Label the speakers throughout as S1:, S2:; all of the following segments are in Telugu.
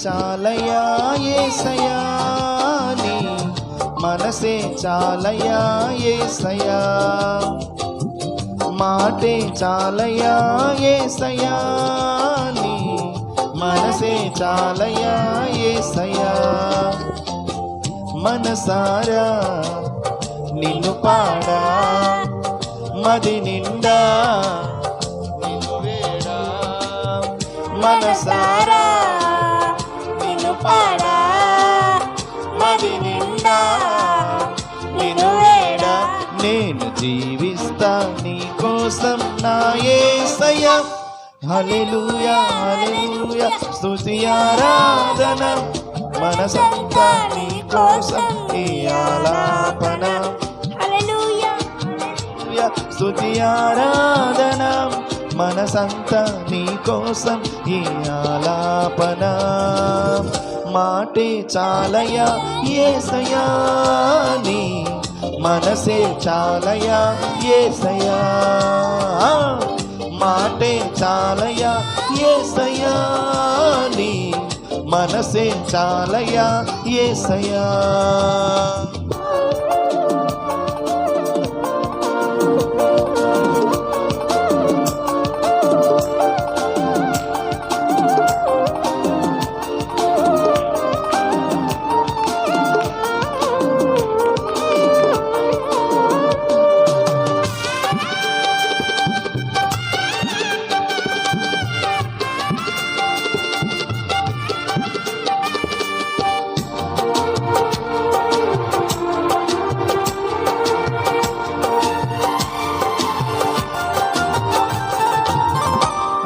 S1: చాలయా యేసయ్యా నీ మనసే చాలయా యేసయ్యా మాటే చాలయా యేసయ్యా నీ మనసే చాలయా యేసయ్యా మనసారా నిన్ను పాడా మది నిండా నిన్ను వేడా మనసారా నిన్ను పాడా మది నిండా నిన్ను వేడా నేను జీవిస్తా నీ కోసం నా యేసయ్యా హల్లెలూయా హల్లెలూయా స్తుతి ఆరాధన మనసంతా నీ కోసం ఈ ఆలాపన
S2: హల్లెలూయా
S1: స్తుతి ఆరాధన మనసంతా నీ కోసం ఈ ఆలాపన మాటే చాలయా యేసయ్యా నీ మనసే చాలయా యేసయ్యా మాటే చాలయా యేసయ్యా నీ మనసే చాలయా యేసయ్యా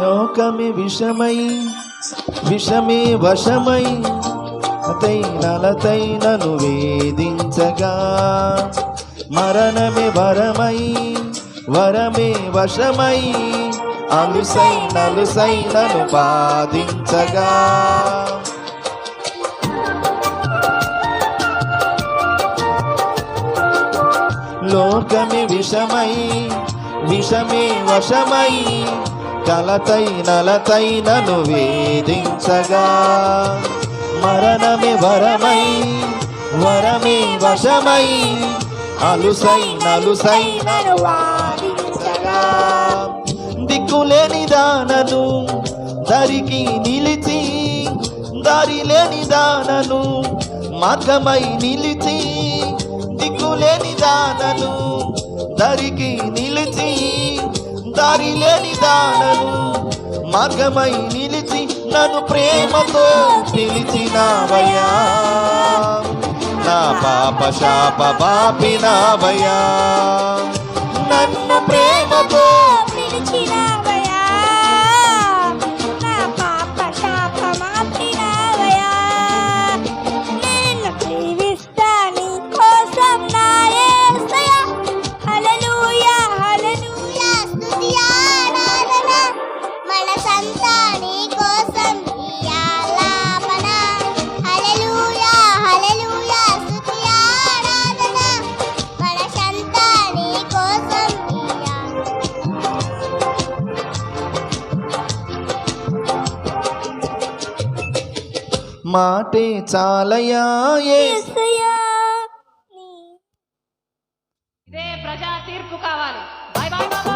S1: లోకమే విషమై విషమే వశమై తైనను వేధించగా మరణమే వరమై వరమే వశమై అలుసై నలుసైనను బాధించగా లోకమే విషమై విషమే వశమై కలతై నలతైనను వేధించగా మరణమే వరమై వరమే వశమై అలుసై నలుసైనను వాదించగా దిక్కులేని దానను దరికి నిలిచి దారి లేని దానను మార్గమై నిలిచి దిక్కులేని దానను దరికి నిలిచి దారి లేని దానను మార్గమై నిలిచి నన్ను ప్రేమతో పిలిచినావయ్యా నా పాప శాప పాపినావయ్యా నన్ను ప్రేమతో
S2: పిలిచినావయ్యా నా పాప శాప మాపినావయ్యా నేను జీవిస్తా నీ కోసం నా యేసయ్యా హల్లెలూయా హల్లెలూయా స్తుతి ఆరాధన మనసంతా నీ కోసం ఈ ఆలాపన హల్లెలూయా హల్లెలూయా స్తుతి ఆరాధన మనసంతా నీ కోసం ఈ
S1: మాటే చాలయా
S2: యేసయ్యా
S3: ఇదే ప్రజా తీర్పు కావాలి. బాయ్ బాయ్ బాబు.